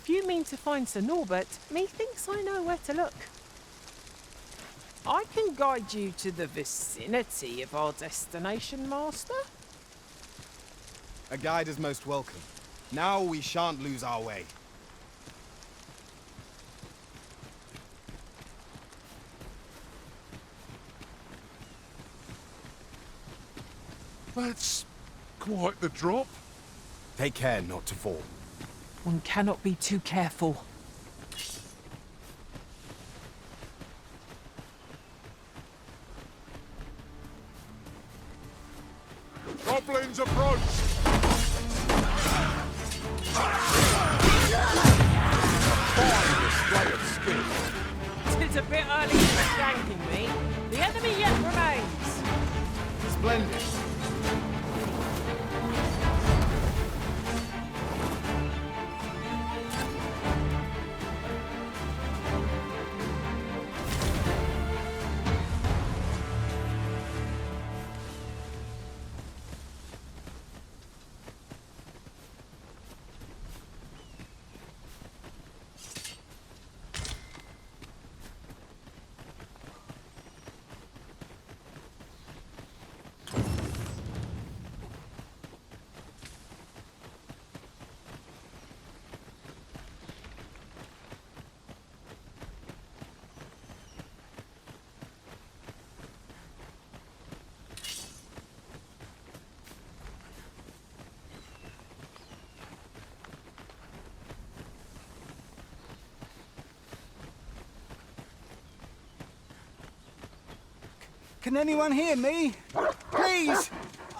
If you mean to find Sir Norbert, methinks I know where to look. I can guide you to the vicinity of our destination, Master. A guide is most welcome. Now we shan't lose our way. That's quite the drop. Take care not to fall. One cannot be too careful. Goblins approach! Fine display of skill. It's a bit early for shanking me. The enemy yet remains. Splendid. Can anyone hear me? Please!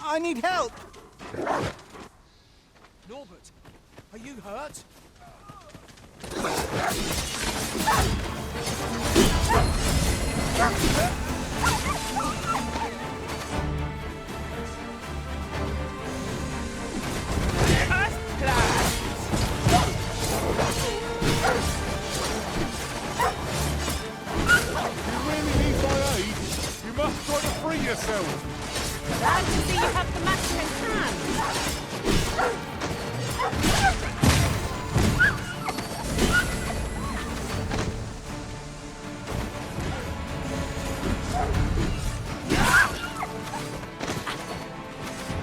I need help! Norbert, are you hurt? You must try to free yourself. Glad to see you have the matter in hand.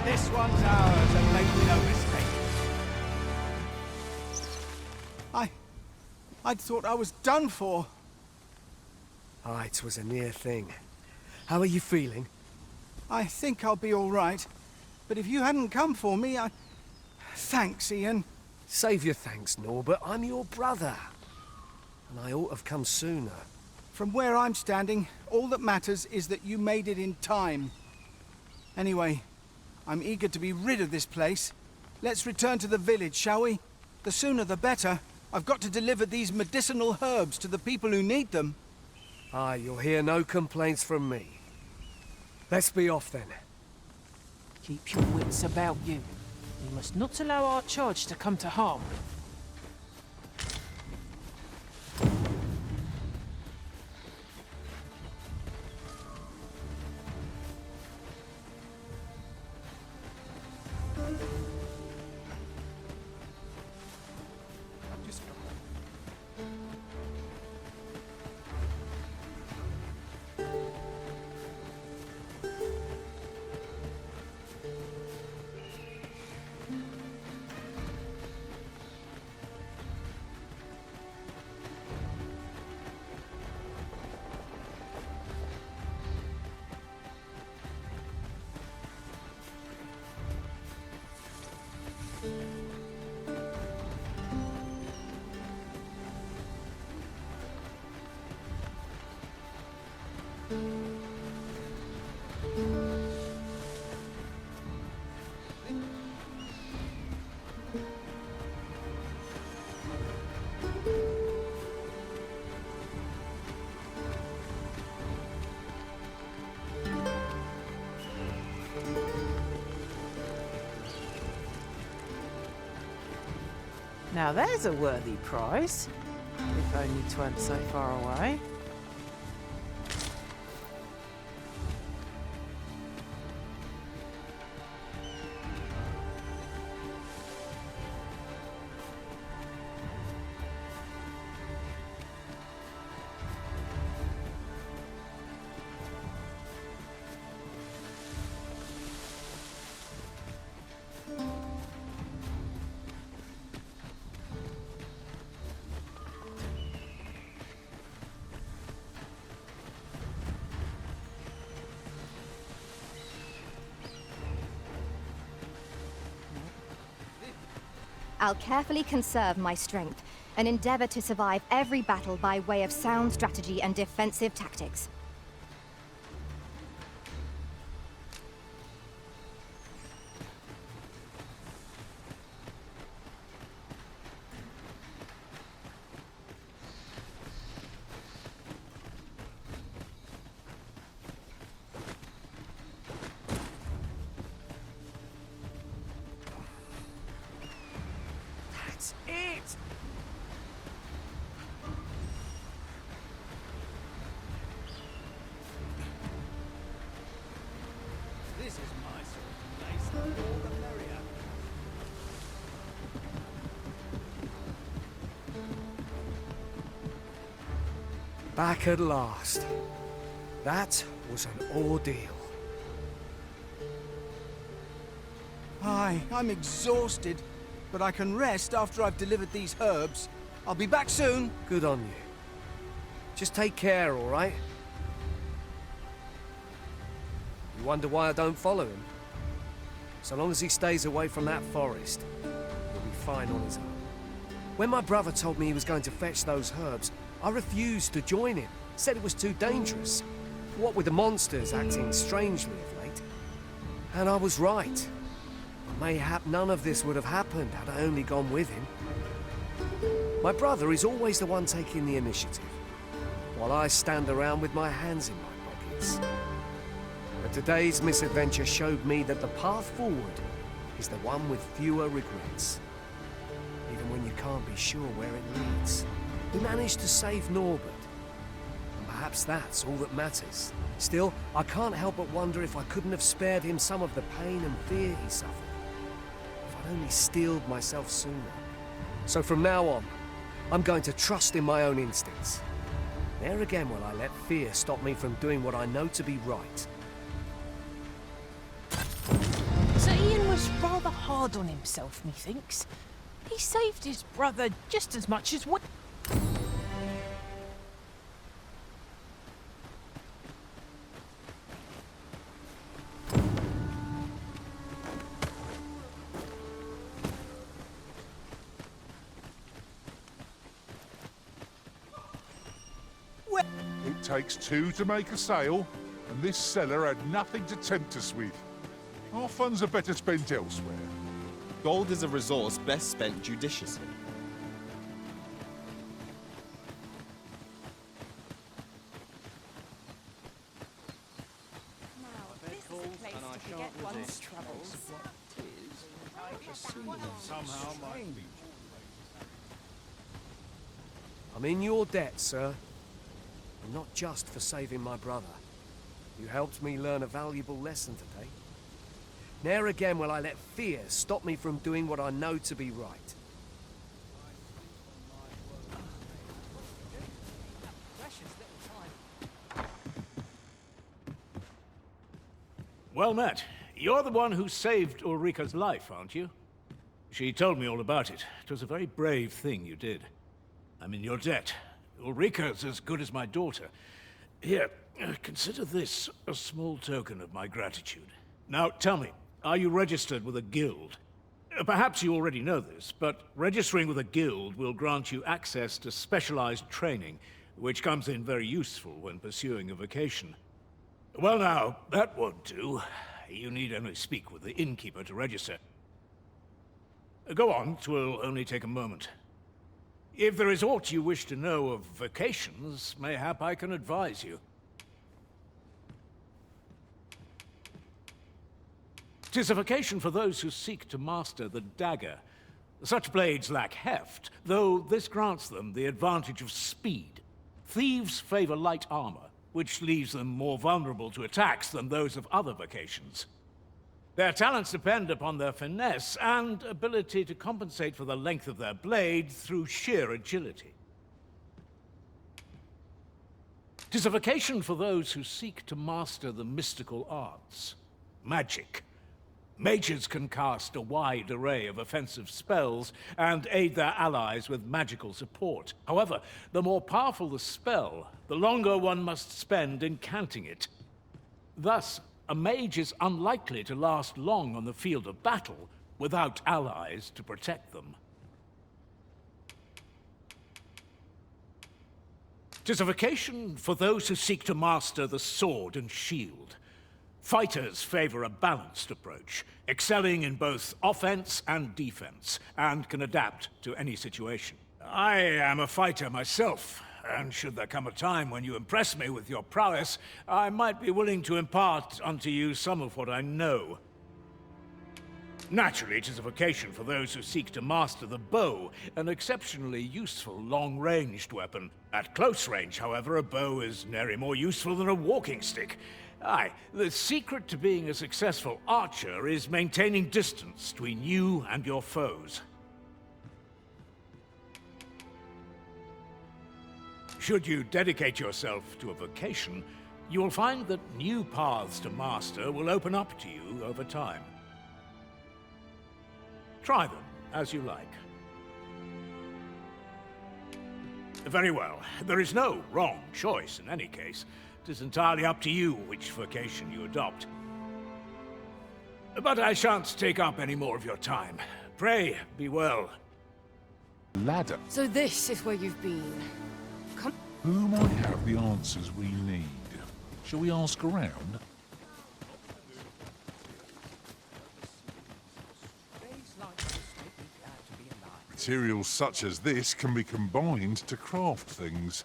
This one's ours, and make no mistake. I'd thought I was done for. Ah, it was a near thing. How are you feeling? I think I'll be all right. But if you hadn't come for me, Thanks, Ian. Save your thanks, Norbert. I'm your brother. And I ought to have come sooner. From where I'm standing, all that matters is that you made it in time. Anyway, I'm eager to be rid of this place. Let's return to the village, shall we? The sooner the better. I've got to deliver these medicinal herbs to the people who need them. Ah, you'll hear no complaints from me. Let's be off then. Keep your wits about you. We must not allow our charge to come to harm. Now there's a worthy prize. If only 'tweren't so far away. I'll carefully conserve my strength and endeavor to survive every battle by way of sound strategy and defensive tactics. That's it! This is my sort of place. The more the merrier. Back at last. That was an ordeal. Aye, I'm exhausted, but I can rest after I've delivered these herbs. I'll be back soon. Good on you. Just take care, all right? You wonder why I don't follow him? So long as he stays away from that forest, he'll be fine on his own. When my brother told me he was going to fetch those herbs, I refused to join him. Said it was too dangerous. What with the monsters acting strangely of late. And I was right. Mayhap none of this would have happened had I only gone with him. My brother is always the one taking the initiative, while I stand around with my hands in my pockets. But today's misadventure showed me that the path forward is the one with fewer regrets. Even when you can't be sure where it leads. We managed to save Norbert, and perhaps that's all that matters. Still, I can't help but wonder if I couldn't have spared him some of the pain and fear he suffered. If I'd only steeled myself sooner. So from now on, I'm going to trust in my own instincts. There again will I let fear stop me from doing what I know to be right. Sir Ian was rather hard on himself, methinks. He saved his brother just as much as what... It takes two to make a sale, and this cellar had nothing to tempt us with. Our funds are better spent elsewhere. Gold is a resource best spent judiciously. Now, this is a place to forget one's troubles. I'm in your debt, sir. And not just for saving my brother. You helped me learn a valuable lesson today. Ne'er again will I let fear stop me from doing what I know to be right. Well met. You're the one who saved Ulrika's life, aren't you? She told me all about it. It was a very brave thing you did. I'm in your debt. Ulrika's as good as my daughter. Here, consider this a small token of my gratitude. Now, tell me, are you registered with a guild? Perhaps you already know this, but registering with a guild will grant you access to specialized training, which comes in very useful when pursuing a vocation. Well now, that won't do. You need only speak with the innkeeper to register. Go on, 'twill only take a moment. If there is aught you wish to know of vocations, mayhap I can advise you. 'Tis a vocation for those who seek to master the dagger. Such blades lack heft, though this grants them the advantage of speed. Thieves favor light armor, which leaves them more vulnerable to attacks than those of other vocations. Their talents depend upon their finesse and ability to compensate for the length of their blade through sheer agility. 'Tis a vocation for those who seek to master the mystical arts. Magic. Mages can cast a wide array of offensive spells and aid their allies with magical support. However, the more powerful the spell, the longer one must spend incanting it. Thus, a mage is unlikely to last long on the field of battle without allies to protect them. 'Tis a vocation for those who seek to master the sword and shield. Fighters favor a balanced approach, excelling in both offense and defense, and can adapt to any situation. I am a fighter myself, and should there come a time when you impress me with your prowess, I might be willing to impart unto you some of what I know. Naturally, it is a vocation for those who seek to master the bow, an exceptionally useful long-ranged weapon. At close range, however, a bow is nary more useful than a walking stick. Aye, the secret to being a successful archer is maintaining distance between you and your foes. Should you dedicate yourself to a vocation, you will find that new paths to master will open up to you over time. Try them as you like. Very well. There is no wrong choice in any case. It is entirely up to you which vocation you adopt. But I shan't take up any more of your time. Pray, be well. Ladder. So this is where you've been. Come. Who might have the answers we need? Shall we ask around? Materials such as this can be combined to craft things.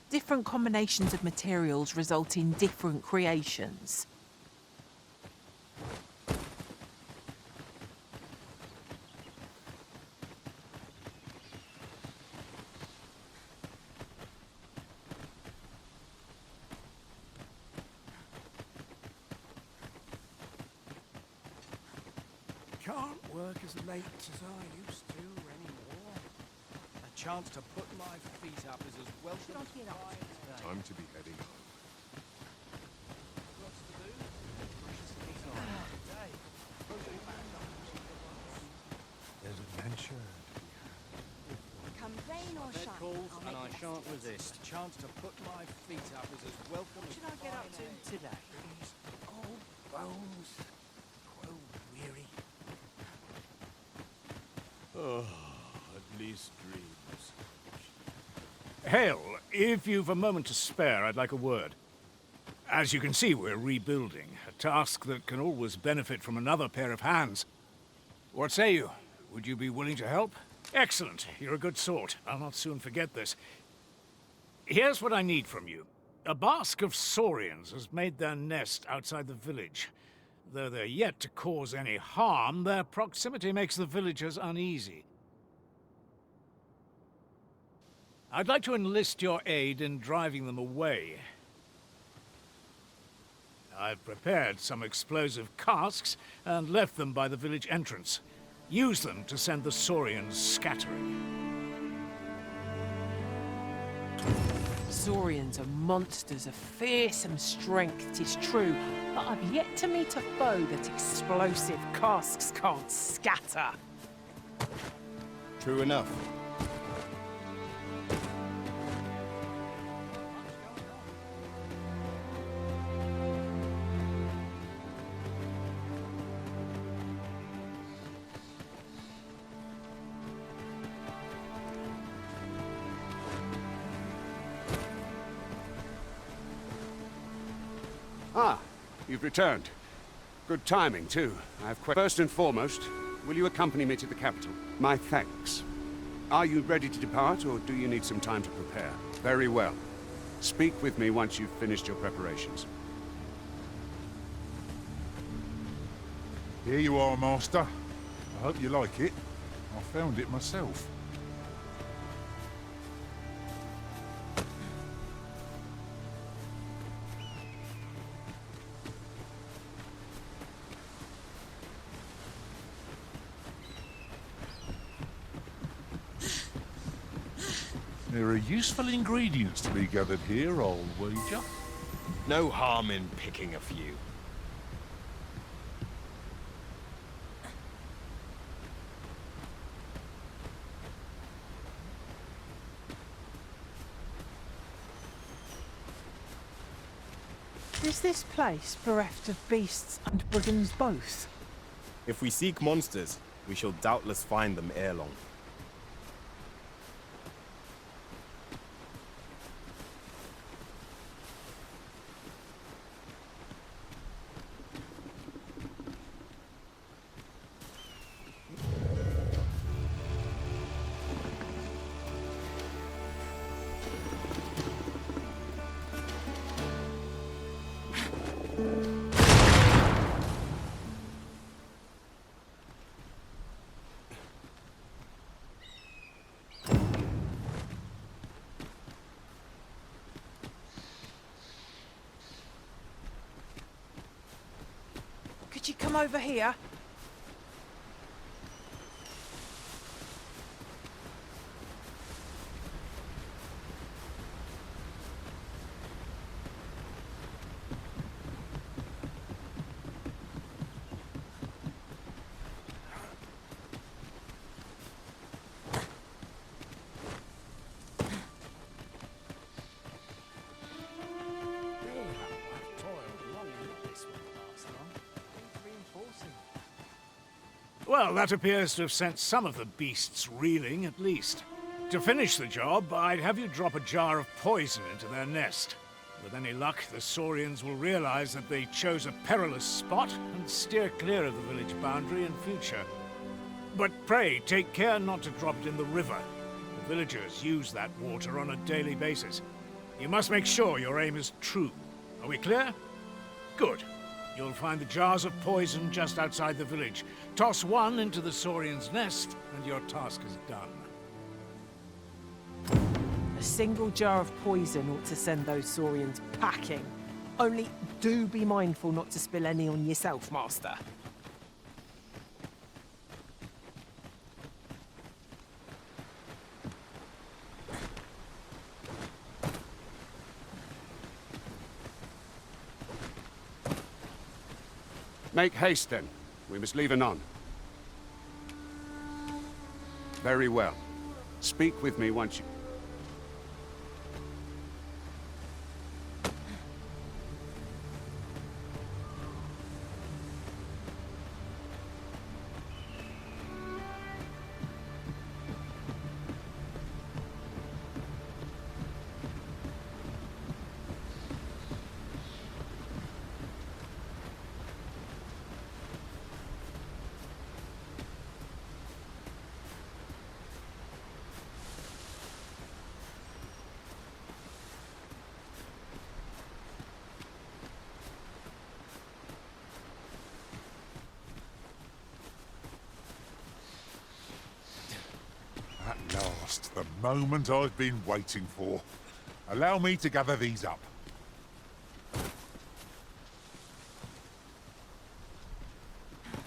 Different combinations of materials result in different creations. Can't work as late as I used to anymore. A chance to put my feet up is as welcome as today. Time to be heading home. There's adventure. Come rain or shine. Calls and I shan't resist. A chance to put my feet up is as welcome as Should I get up to today? These old bones grow weary. Oh, at least dreams. Hail, if you've a moment to spare, I'd like a word. As you can see, we're rebuilding, a task that can always benefit from another pair of hands. What say you? Would you be willing to help? Excellent. You're a good sort. I'll not soon forget this. Here's what I need from you. A bask of saurians has made their nest outside the village. Though they're yet to cause any harm, their proximity makes the villagers uneasy. I'd like to enlist your aid in driving them away. I've prepared some explosive casks and left them by the village entrance. Use them to send the saurians scattering. Saurians are monsters of fearsome strength, 'tis true, but I've yet to meet a foe that explosive casks can't scatter. True enough. Ah, you've returned. Good timing, too. First and foremost, will you accompany me to the capital? My thanks. Are you ready to depart, or do you need some time to prepare? Very well. Speak with me once you've finished your preparations. Here you are, Master. I hope you like it. I found it myself. There are useful ingredients to be gathered here, I'll wager. No harm in picking a few. Is this place bereft of beasts and brigands both? If we seek monsters, we shall doubtless find them ere long. Could you come over here? Well, that appears to have sent some of the beasts reeling, at least. To finish the job, I'd have you drop a jar of poison into their nest. With any luck, the Saurians will realize that they chose a perilous spot and steer clear of the village boundary in future. But pray, take care not to drop it in the river. The villagers use that water on a daily basis. You must make sure your aim is true. Are we clear? Good. You'll find the jars of poison just outside the village. Toss one into the Saurian's nest, and your task is done. A single jar of poison ought to send those Saurians packing. Only do be mindful not to spill any on yourself, Master. Make haste, then. We must leave anon. Very well. Speak with me once you... At last, the moment I've been waiting for. Allow me to gather these up.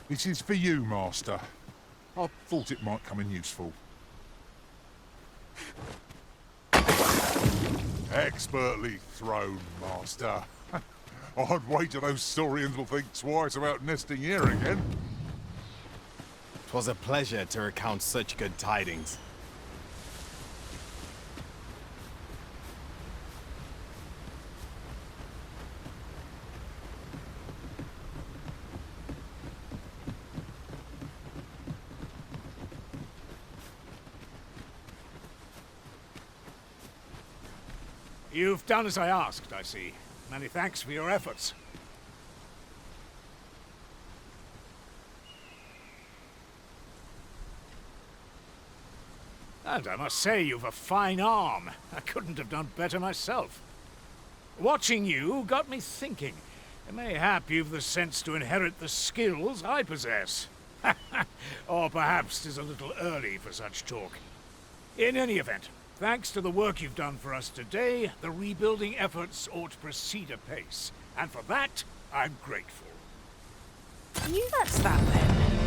This is for you, Master. I thought it might come in useful. Expertly thrown, Master. I'd wager those Saurians will think twice about nesting here again. 'Twas a pleasure to recount such good tidings. You've done as I asked, I see. Many thanks for your efforts. And I must say, you've a fine arm. I couldn't have done better myself. Watching you got me thinking. Mayhap you've the sense to inherit the skills I possess. Or perhaps 'tis a little early for such talk. In any event, thanks to the work you've done for us today, the rebuilding efforts ought to proceed apace. And for that, I'm grateful. You that's that then.